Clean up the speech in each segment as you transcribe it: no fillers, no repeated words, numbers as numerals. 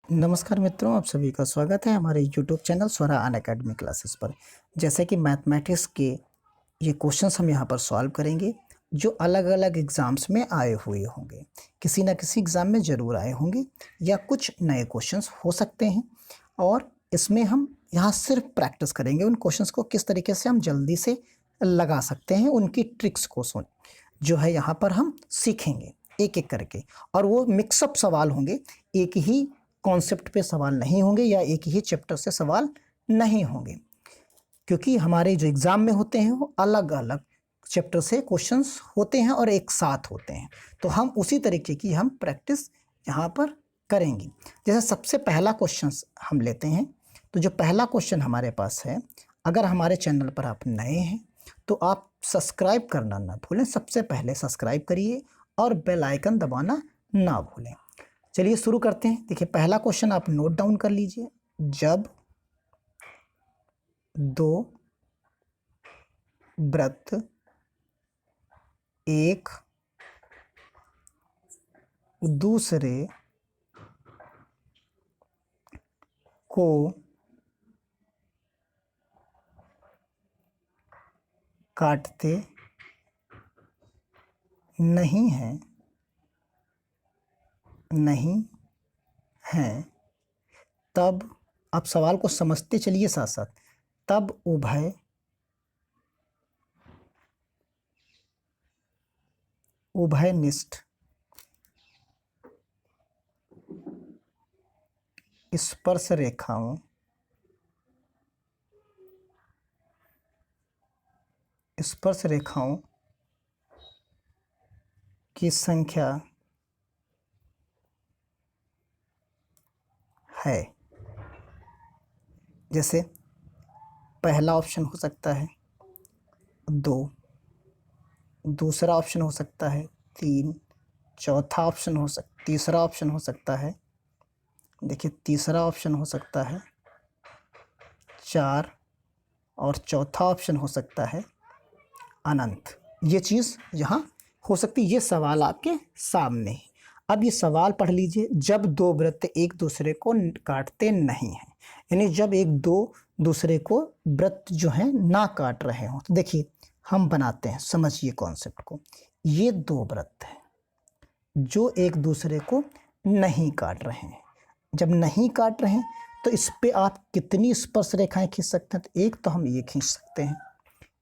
नमस्कार मित्रों, आप सभी का स्वागत है हमारे यूट्यूब चैनल स्वरा अनअकैडमी क्लासेस पर। जैसे कि मैथमेटिक्स के ये क्वेश्चंस हम यहाँ पर सॉल्व करेंगे जो अलग अलग एग्ज़ाम्स में आए हुए होंगे। किसी ना किसी एग्ज़ाम में ज़रूर आए होंगे या कुछ नए क्वेश्चंस हो सकते हैं। और इसमें हम यहाँ सिर्फ प्रैक्टिस करेंगे उन क्वेश्चंस को, किस तरीके से हम जल्दी से लगा सकते हैं, उनकी ट्रिक्स को जो है यहाँ पर हम सीखेंगे एक एक करके। और वो मिक्सअप सवाल होंगे, एक ही कॉन्सेप्ट पे सवाल नहीं होंगे या एक ही चैप्टर से सवाल नहीं होंगे, क्योंकि हमारे जो एग्ज़ाम में होते हैं वो अलग अलग चैप्टर से क्वेश्चंस होते हैं और एक साथ होते हैं। तो हम उसी तरीके की हम प्रैक्टिस यहाँ पर करेंगे। जैसे सबसे पहला क्वेश्चन हम लेते हैं। तो जो पहला क्वेश्चन हमारे पास है, अगर हमारे चैनल पर आप नए हैं तो आप सब्सक्राइब करना ना भूलें। सबसे पहले सब्सक्राइब करिए और बेल आइकन दबाना ना भूलें। चलिए शुरू करते हैं। देखिए, पहला क्वेश्चन आप नोट डाउन कर लीजिए। जब दो वृत्त एक दूसरे को काटते नहीं हैं तब, आप सवाल को समझते चलिए साथ साथ, तब उभयनिष्ठ स्पर्श रेखाओं की संख्या है। जैसे पहला ऑप्शन हो सकता है 2, दूसरा ऑप्शन हो सकता है 3, तीसरा ऑप्शन हो सकता है, देखिए तीसरा ऑप्शन हो सकता है 4 और चौथा ऑप्शन हो सकता है अनंत। ये चीज़ यहाँ हो सकती है। ये सवाल आपके सामने है। अब ये सवाल पढ़ लीजिए। जब दो वृत्त एक दूसरे को काटते नहीं हैं, यानी जब एक दो दूसरे को वृत्त जो हैं ना काट रहे हों। तो देखिए हम बनाते हैं, समझिए कॉन्सेप्ट को। ये दो वृत्त हैं जो एक दूसरे को नहीं काट रहे हैं। जब नहीं काट रहे हैं तो इस पे आप कितनी स्पर्श रेखाएं खींच सकते हैं? तो एक तो हम ये खींच सकते हैं।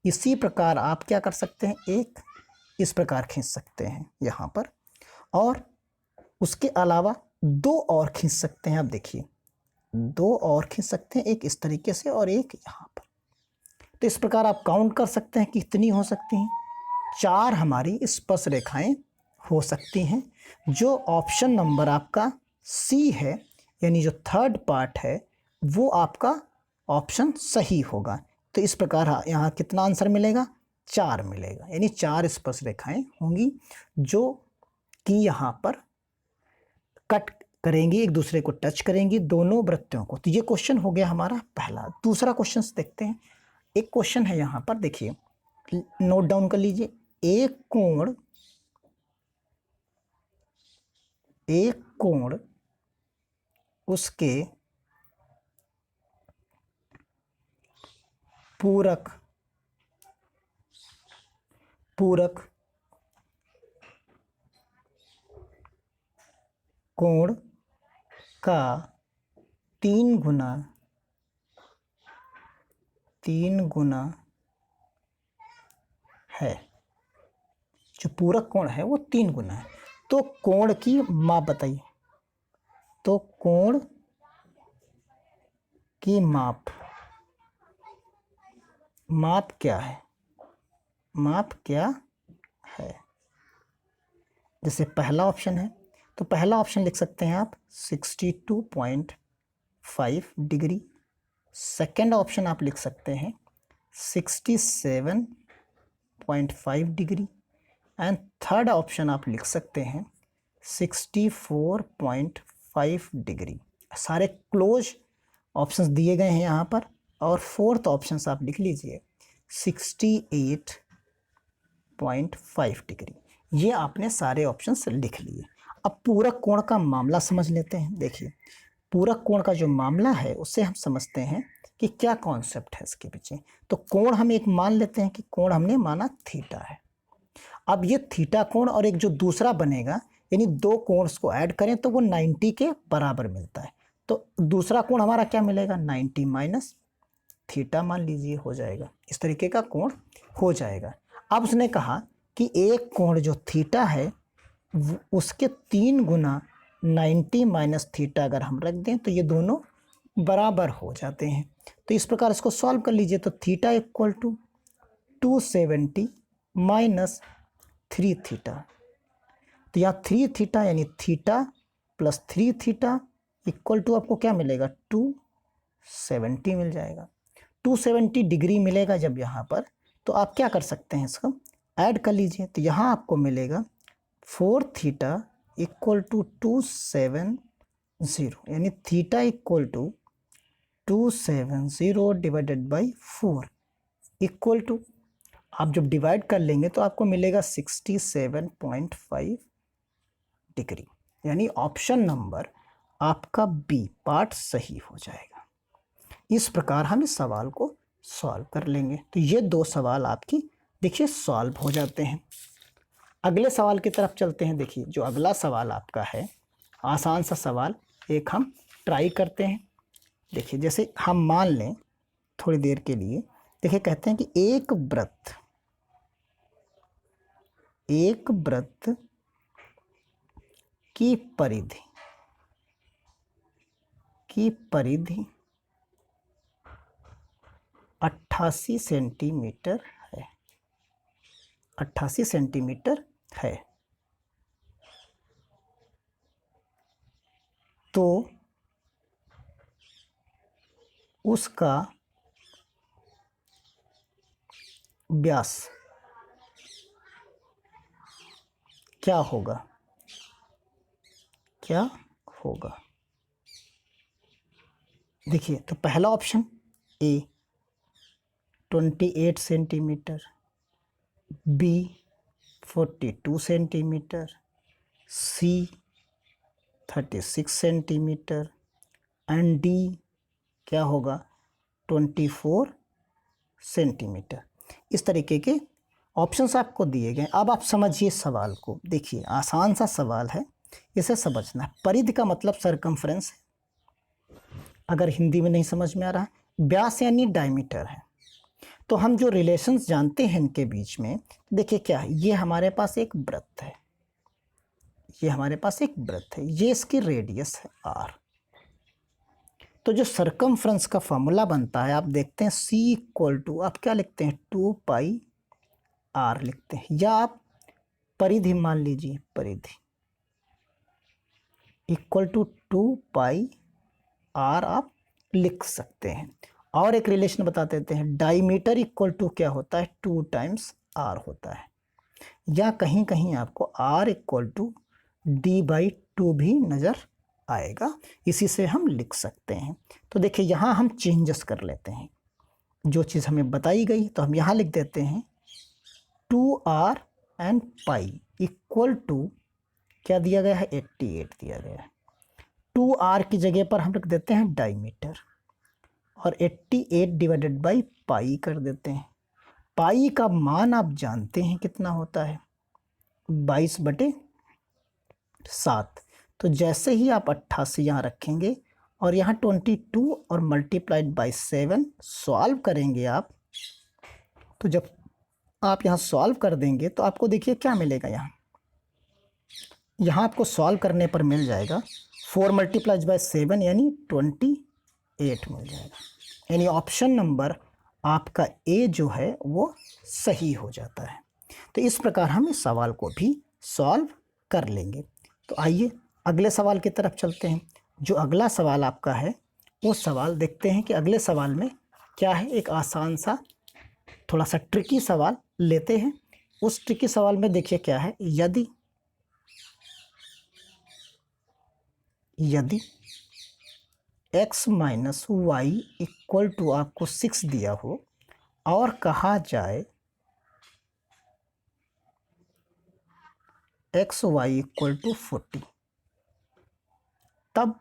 इसी प्रकार आप क्या कर सकते हैं, एक इस प्रकार खींच सकते हैं यहाँ पर, और उसके अलावा दो और खींच सकते हैं। आप देखिए दो और खींच सकते हैं, एक इस तरीके से और एक यहाँ पर। तो इस प्रकार आप काउंट कर सकते हैं कि कितनी हो सकती हैं। 4 हमारी स्पर्श रेखाएं हो सकती हैं। जो ऑप्शन नंबर आपका सी है, यानी जो थर्ड पार्ट है, वो आपका ऑप्शन सही होगा। तो इस प्रकार यहाँ कितना आंसर मिलेगा? 4 मिलेगा, यानी 4 स्पर्श रेखाएं होंगी जो कि यहाँ पर कट करेंगी, एक दूसरे को टच करेंगी, दोनों वृत्तों को। तो ये क्वेश्चन हो गया हमारा पहला। दूसरा क्वेश्चन देखते हैं। एक क्वेश्चन है यहाँ पर, देखिए नोट डाउन कर लीजिए। एक कोण उसके पूरक कोण का 3 गुना है। जो पूरक कोण है वो 3 गुना है। तो कोण की माप बताइए। तो कोण की माप क्या है? माप क्या है? जैसे पहला ऑप्शन है, तो पहला ऑप्शन लिख सकते हैं आप 62.5 डिग्री। सेकेंड ऑप्शन आप लिख सकते हैं 67.5 डिग्री। एंड थर्ड ऑप्शन आप लिख सकते हैं 64.5 डिग्री। सारे क्लोज ऑप्शंस दिए गए हैं यहाँ पर। और फोर्थ ऑप्शन आप लिख लीजिए 68.5 डिग्री। ये आपने सारे ऑप्शंस लिख लिए। अब पूरक कोण का मामला समझ लेते हैं। देखिए पूरक कोण का जो मामला है उससे हम समझते हैं कि क्या कॉन्सेप्ट है इसके पीछे। तो कोण हम एक मान लेते हैं कि कोण हमने माना थीटा है। अब ये थीटा कोण और एक जो दूसरा बनेगा, यानी दो कोण्स को ऐड करें तो वो 90 के बराबर मिलता है। तो दूसरा कोण हमारा क्या मिलेगा, 90 माइनस थीटा मान लीजिए हो जाएगा। इस तरीके का कोण हो जाएगा। अब उसने कहा कि एक कोण जो थीटा है उसके 3 गुना 90 माइनस थीटा अगर हम रख दें तो ये दोनों बराबर हो जाते हैं। तो इस प्रकार इसको सॉल्व कर लीजिए। तो theta equal to 270 minus 3 theta. तो यहाँ 3 थीटा यानी theta plus 3 theta equal to आपको क्या मिलेगा, 270 मिल जाएगा। 270 डिग्री मिलेगा जब यहाँ पर, तो आप क्या कर सकते हैं, इसको ऐड कर लीजिए। तो यहाँ आपको मिलेगा 4 थीटा इक्वल टू 270, यानी theta equal to 270 divided by 4 equal to, आप जब डिवाइड कर लेंगे तो आपको मिलेगा 67.5 डिग्री। यानी ऑप्शन नंबर आपका बी पार्ट सही हो जाएगा। इस प्रकार हम इस सवाल को सॉल्व कर लेंगे। तो ये दो सवाल आपकी देखिए सॉल्व हो जाते हैं। अगले सवाल की तरफ चलते हैं। देखिए जो अगला सवाल आपका है, आसान सा सवाल एक हम ट्राई करते हैं। देखिए जैसे हम मान लें थोड़ी देर के लिए, देखिए कहते हैं कि एक वृत्त की परिधि 88 सेंटीमीटर है, 88 सेंटीमीटर है। तो उसका व्यास क्या होगा, देखिए तो पहला option A 28 centimetre, B 42 centimetre, C 36 centimetre and D क्या होगा 24 सेंटीमीटर। इस तरीके के ऑप्शंस आपको दिए गए। अब आप समझिए सवाल को। देखिए आसान सा सवाल है, इसे समझना है। परिधि का मतलब सरकमफ्रेंस है, अगर हिंदी में नहीं समझ में आ रहा है। व्यास यानी डायमीटर है। तो हम जो रिलेशंस जानते हैं इनके बीच में, देखिए क्या है, ये हमारे पास एक वृत्त है, ये इसकी रेडियस है आर। तो जो सरकमफ्रेंस का फॉर्मूला बनता है, आप देखते हैं C इक्वल टू, आप क्या लिखते हैं 2 पाई आर लिखते हैं, या आप परिधि मान लीजिए, परिधि इक्वल टू 2 पाई आर आप लिख सकते हैं। और एक रिलेशन बता देते हैं, डायमीटर इक्वल टू क्या होता है 2 टाइम्स आर होता है, या कहीं कहीं आपको R equal to D by 2 भी नज़र आएगा, इसी से हम लिख सकते हैं। तो देखिए यहाँ हम चेंजेस कर लेते हैं, जो चीज़ हमें बताई गई तो हम यहाँ लिख देते हैं 2r and pi equal to क्या दिया गया है 88 दिया गया है। 2r की जगह पर हम लिख देते हैं डायमीटर और 88 डिवाइडेड बाई पाई कर देते हैं। पाई का मान आप जानते हैं कितना होता है 22/7। तो जैसे ही आप 88 यहाँ रखेंगे और यहाँ 22 और मल्टीप्लाइड बाई 7 सॉल्व करेंगे आप, तो जब आप यहाँ सॉल्व कर देंगे तो आपको देखिए क्या मिलेगा, यहाँ आपको सॉल्व करने पर मिल जाएगा 4 मल्टीप्लाइड बाई 7 यानी 28 मिल जाएगा। यानी ऑप्शन नंबर आपका ए जो है वो सही हो जाता है। तो इस प्रकार हम इस सवाल को भी सॉल्व कर लेंगे। तो आइए अगले सवाल की तरफ चलते हैं। जो अगला सवाल आपका है वो सवाल देखते हैं कि अगले सवाल में क्या है। एक आसान सा थोड़ा सा ट्रिकी सवाल लेते हैं। उस ट्रिकी सवाल में देखिए क्या है, यदि x minus Y equal to आपको 6 दिया हो और कहा जाए x y इक्वल टू 40, तब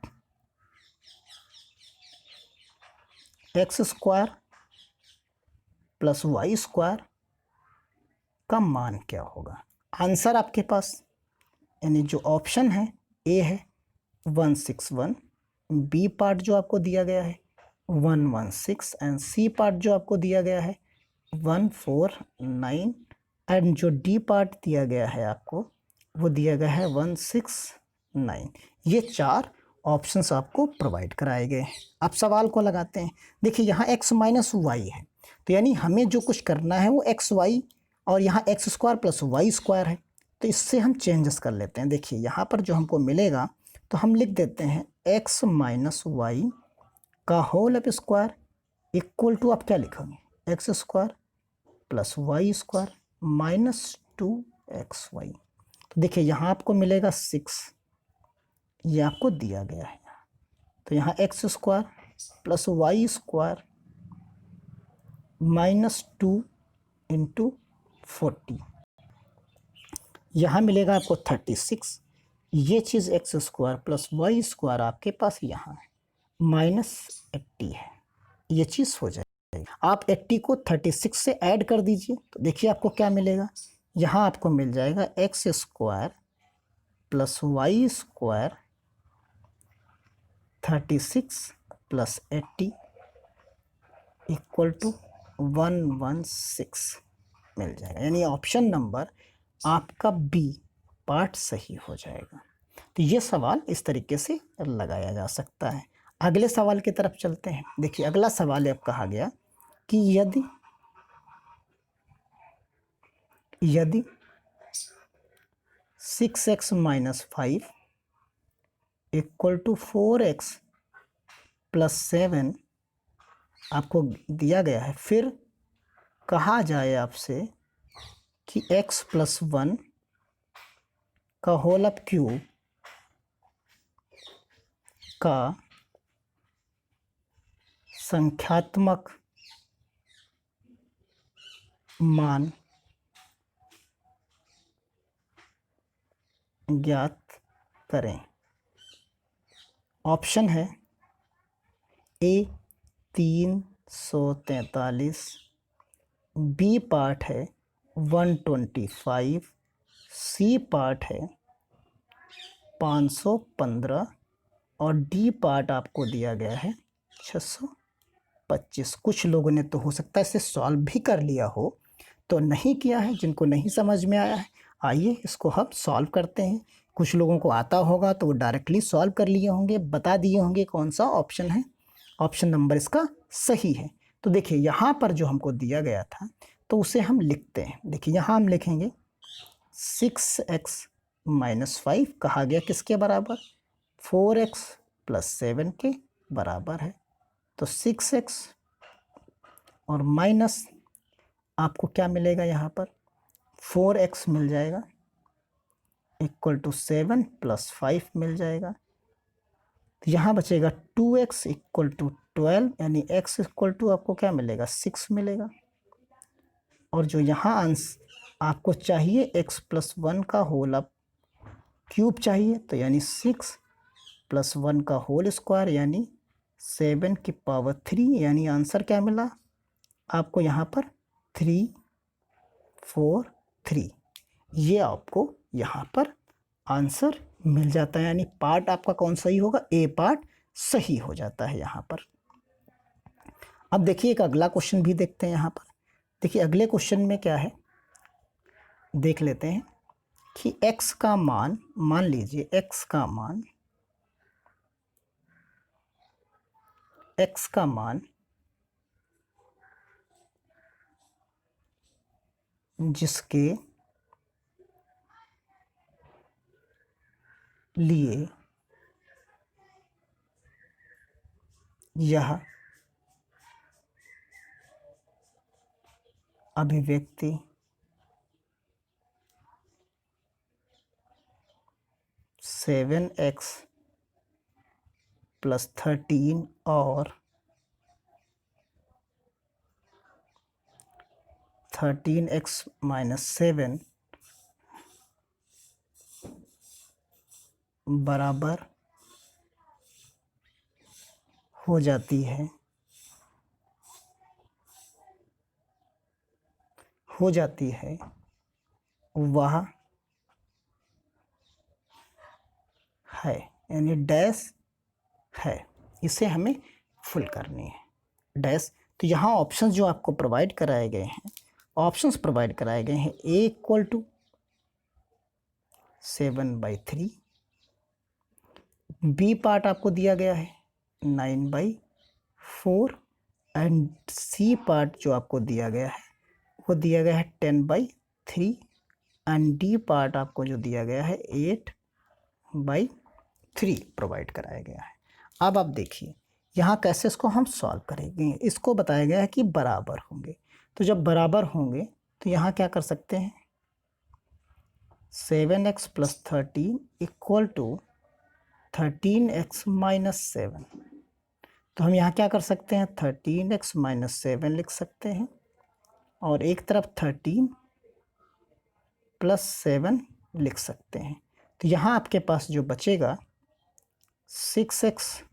X square plus Y square का मान क्या होगा। आंसर आपके पास यानी जो ऑप्शन है ए है 161, बी पार्ट जो आपको दिया गया है 116 एंड सी पार्ट जो आपको दिया गया है 149 एंड जो डी पार्ट दिया गया है आपको वो दिया गया है 169। ये चार ऑप्शंस आपको प्रोवाइड कराए गए हैं। अब सवाल को लगाते हैं। देखिए यहाँ x माइनस वाई है, तो यानी हमें जो कुछ करना है वो एक्स वाई और यहाँ x square plus Y square है, तो इससे हम चेंजेस कर लेते हैं। देखिए यहाँ पर जो हमको मिलेगा तो हम लिख देते हैं x माइनस वाई का whole up square equal to, आप क्या लिखोगे X square plus Y square minus 2xy। तो देखिए यहाँ आपको मिलेगा 6, ये आपको दिया गया है। तो यहाँ x square plus Y square minus 2 into 40, यहाँ मिलेगा आपको 36। ये चीज़ x square plus Y square आपके पास यहाँ है माइनस 80 है, ये चीज़ हो जाएगी। आप 80 को 36 से ऐड कर दीजिए तो देखिए आपको क्या मिलेगा। यहाँ आपको मिल जाएगा X square plus Y square 36 plus 80 equal to 116 मिल जाएगा, यानी ऑप्शन नंबर आपका बी पार्ट सही हो जाएगा। तो ये सवाल इस तरीके से लगाया जा सकता है। अगले सवाल की तरफ चलते हैं। देखिए अगला सवाल अब कहा गया कि यदि 6x minus 5 equal to 4x plus 7 आपको दिया गया है, फिर कहा जाए आपसे कि x प्लस 1 का होल अप क्यूब का संख्यात्मक मान ज्ञात करें। ऑप्शन है ए 343, बी पार्ट है 125, सी पार्ट है 515 और डी पार्ट आपको दिया गया है 625। कुछ लोगों ने तो हो सकता है इसे सॉल्व भी कर लिया हो, तो नहीं किया है। जिनको नहीं समझ में आया है आइए इसको हम सॉल्व करते हैं। कुछ लोगों को आता होगा तो वो डायरेक्टली सॉल्व कर लिए होंगे, बता दिए होंगे कौन सा ऑप्शन है, ऑप्शन नंबर इसका सही है। तो देखिए यहाँ पर जो हमको दिया गया था तो उसे हम लिखते हैं। देखिए यहाँ हम लिखेंगे 6x माइनस 5 कहा गया किसके बराबर, 4x प्लस 7 के बराबर है। तो 6x और माइनस आपको क्या मिलेगा, यहाँ पर 4x मिल जाएगा इक्वल टू 7 प्लस 5 मिल जाएगा। तो यहाँ बचेगा 2x इक्वल टू 12, यानी x इक्वल टू आपको क्या मिलेगा 6 मिलेगा। और जो यहाँ आंसर आपको चाहिए x प्लस 1 का होल अप क्यूब चाहिए, तो यानी 6 प्लस 1 का होल स्क्वायर यानी 7 की पावर 3, यानी आंसर क्या मिला आपको यहाँ पर 343। ये आपको यहाँ पर आंसर मिल जाता है, यानी पार्ट आपका कौन सही होगा, ए पार्ट सही हो जाता है यहाँ पर। अब देखिए एक अगला क्वेश्चन भी देखते हैं। यहाँ पर देखिए अगले क्वेश्चन में क्या है देख लेते हैं कि x का मान, मान लीजिए x का मान जिसके लिए यह अभिव्यक्ति सेवन एक्स प्लस 13 और 13x माइनस 7 बराबर हो जाती है हो जाती है वह है, यानी डैश है, इसे हमें फुल करनी है डैश। तो यहाँ ऑप्शंस जो आपको प्रोवाइड कराए गए हैं, ऑप्शंस प्रोवाइड कराए गए हैं a equal to 7/3, B part आपको दिया गया है 9/4 एंड सी पार्ट जो आपको दिया गया है वो दिया गया है 10/3 एंड डी पार्ट आपको जो दिया गया है 8/3 प्रोवाइड कराया गया है। अब आप देखिए यहाँ कैसे इसको हम सॉल्व करेंगे। इसको बताया गया है कि बराबर होंगे, तो जब बराबर होंगे तो यहाँ क्या कर सकते हैं, 7x + 13 इक्वल टू 13x - 7। तो हम यहाँ क्या कर सकते हैं, 13x - 7 लिख सकते हैं और एक तरफ 13 + 7 लिख सकते हैं। तो यहाँ आपके पास जो बचेगा 6x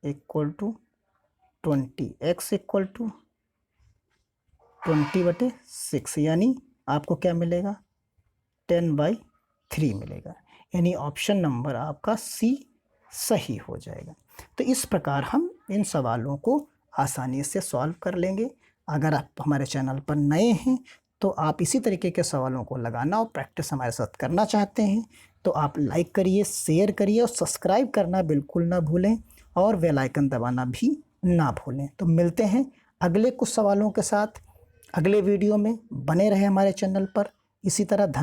equal to 20, x equal to 20/6, यानी आपको क्या मिलेगा 10/3 मिलेगा, यानी ऑप्शन नंबर आपका सी सही हो जाएगा। तो इस प्रकार हम इन सवालों को आसानी से सॉल्व कर लेंगे। अगर आप हमारे चैनल पर नए हैं तो आप इसी तरीके के सवालों को लगाना और प्रैक्टिस हमारे साथ करना चाहते हैं तो आप लाइक करिए, शेयर करिए और सब्सक्राइब करना बिल्कुल ना भूलें और बेल आइकन दबाना भी ना भूलें। तो मिलते हैं अगले कुछ सवालों के साथ अगले वीडियो में। बने रहे हमारे चैनल पर इसी तरह।